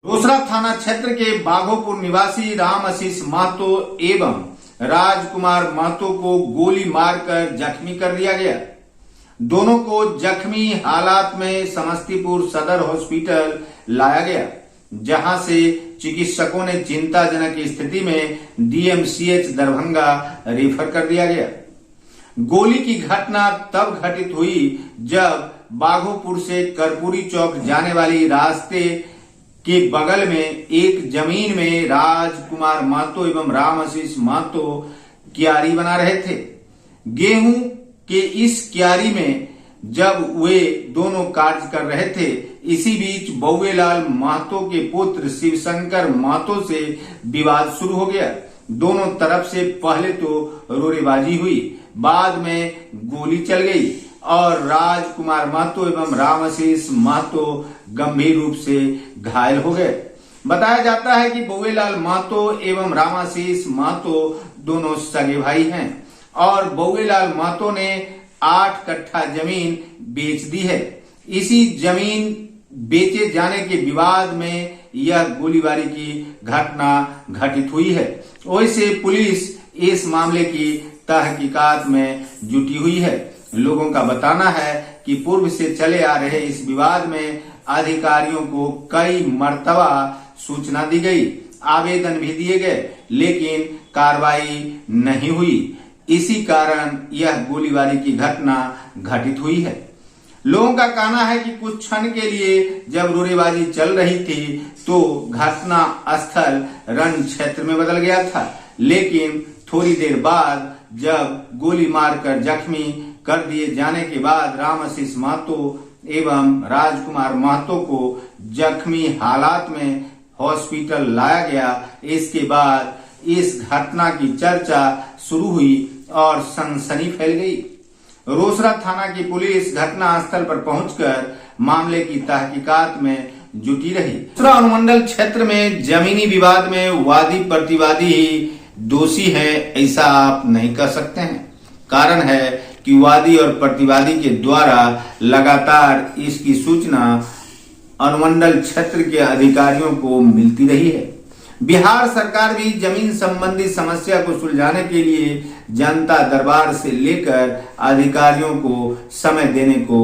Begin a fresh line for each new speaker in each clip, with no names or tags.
रोसड़ा थाना क्षेत्र के बाघोपुर निवासी राम आशीष महतो एवं राजकुमार महतो को गोली मारकर जख्मी कर दिया गया। दोनों को जख्मी हालात में समस्तीपुर सदर हॉस्पिटल लाया गया, जहां से चिकित्सकों ने चिंताजनक स्थिति में डीएमसीएच दरभंगा रेफर कर दिया गया। गोली की घटना तब घटित हुई जब बाघोपुर से कर्पूरी चौक जाने वाली रास्ते के बगल में एक जमीन में राजकुमार महतो एवं राम आशीष महतो क्यारी बना रहे थे। गेहूं के इस क्यारी में जब वे दोनों कार्य कर रहे थे, इसी बीच बउएलाल महतो के पुत्र शिवशंकर महतो से विवाद शुरू हो गया। दोनों तरफ से पहले तो रोरेबाजी हुई, बाद में गोली चल गई और राजकुमार महतो एवं राम आशीष महतो गंभीर रूप से घायल हो गए। बताया जाता है कि बउएलाल महतो एवं राम आशीष महतो दोनों सगे भाई हैं और बउएलाल महतो ने 8 कट्ठा जमीन बेच दी है। इसी जमीन बेचे जाने के विवाद में यह गोलीबारी की घटना घटित हुई है। वैसे पुलिस इस मामले की तहकीकात में जुटी हुई है। लोगों का बताना है कि पूर्व से चले आ रहे इस विवाद में अधिकारियों को कई मर्तबा सूचना दी गई, आवेदन भी दिए गए, लेकिन कार्रवाई नहीं हुई। इसी कारण यह गोलीबारी की घटना घटित हुई है। लोगों का कहना है कि कुछ क्षण के लिए जब रोरेबाजी चल रही थी तो घटना स्थल रण क्षेत्र में बदल गया था, लेकिन थोड़ी देर बाद जब गोली मारकर जख्मी कर दिए जाने के बाद राम आशीष महतो एवं राजकुमार महतो को जख्मी हालात में हॉस्पिटल लाया गया। इसके बाद इस घटना की चर्चा शुरू हुई और सनसनी फैल गई। रोसड़ा थाना की पुलिस घटना स्थल पर पहुंचकर मामले की तहकीकात में जुटी रही। रोसड़ा अनुमंडल क्षेत्र में जमीनी विवाद में वादी प्रतिवादी ही दोषी है, ऐसा आप नहीं कह सकते हैं। कारण है कि वादी और प्रतिवादी के द्वारा लगातार इसकी सूचना अनुमंडल क्षेत्र के अधिकारियों को मिलती रही है। बिहार सरकार भी जमीन संबंधी समस्या को सुलझाने के लिए जनता दरबार से लेकर अधिकारियों को समय देने को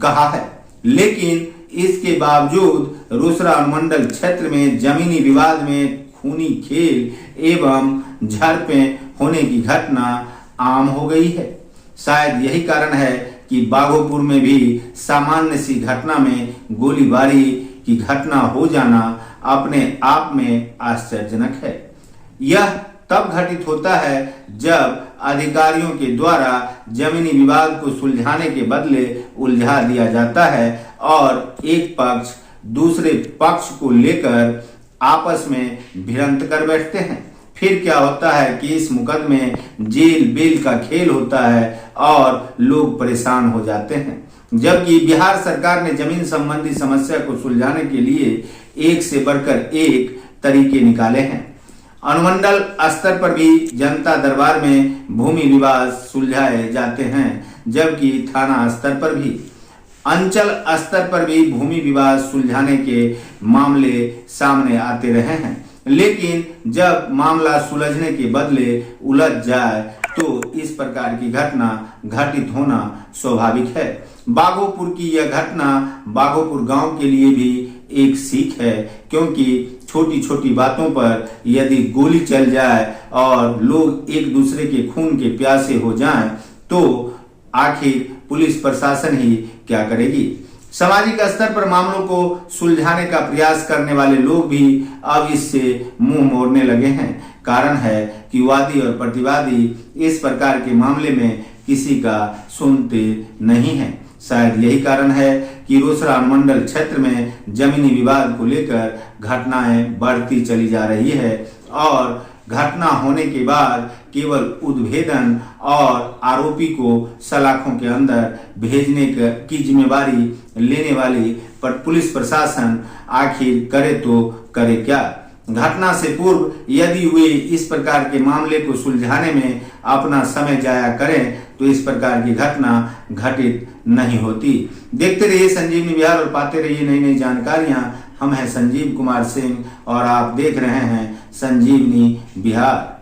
कहा है, लेकिन इसके बावजूद रोसड़ा अनुमंडल क्षेत्र में जमीनी विवाद में खूनी खेल एवं झड़पें होने की घटना आम हो गई है। शायद यही कारण है कि बाघोपुर में भी सामान्य सी घटना में गोलीबारी की घटना हो जाना अपने आप में आश्चर्यजनक है। यह तब घटित होता है जब अधिकारियों के द्वारा जमीनी विवाद को सुलझाने के बदले उलझा दिया जाता है और एक पक्ष दूसरे पक्ष को लेकर आपस में भिड़ंत कर बैठते हैं। फिर क्या होता है कि इस मुकदमे जेल बेल का खेल होता है और लोग परेशान हो जाते हैं। जबकि बिहार सरकार ने जमीन संबंधी समस्या को सुलझाने के लिए एक से बढ़कर एक तरीके निकाले हैं। अनुमंडल स्तर पर भी जनता दरबार में भूमि विवाद सुलझाए जाते हैं, जबकि थाना स्तर पर भी, अंचल स्तर पर भी भूमि विवाद सुलझाने के मामले सामने आते रहे हैं। लेकिन जब मामला सुलझने के बदले उलझ जाए तो इस प्रकार की घटना घटित होना स्वाभाविक है। बाघोपुर की यह घटना बाघोपुर गांव के लिए भी एक सीख है, क्योंकि छोटी छोटी बातों पर यदि गोली चल जाए और लोग एक दूसरे के खून के प्यासे हो जाएं, तो आखिर पुलिस प्रशासन ही क्या करेगी। सामाजिक स्तर पर मामलों को सुलझाने का प्रयास करने वाले लोग भी अब इससे मुंह मोड़ने लगे हैं। कारण है कि वादी और प्रतिवादी इस प्रकार के मामले में किसी का सुनते नहीं हैं। शायद यही कारण है कि रोसड़ा अनुमंडल क्षेत्र में जमीनी विवाद को लेकर घटनाएं बढ़ती चली जा रही है और घटना होने के बाद केवल उद्भेदन और आरोपी को सलाखों के अंदर भेजने की जिम्मेवारी लेने वाली पर पुलिस प्रशासन आखिर करे तो करे क्या। घटना से पूर्व यदि वे इस प्रकार के मामले को सुलझाने में अपना समय जाया करें तो इस प्रकार की घटना घटित नहीं होती। देखते रहिए संजीवनी बिहार और पाते रहिए नई नई जानकारियां। हम हैं संजीव कुमार सिंह और आप देख रहे हैं संजीवनी बिहार।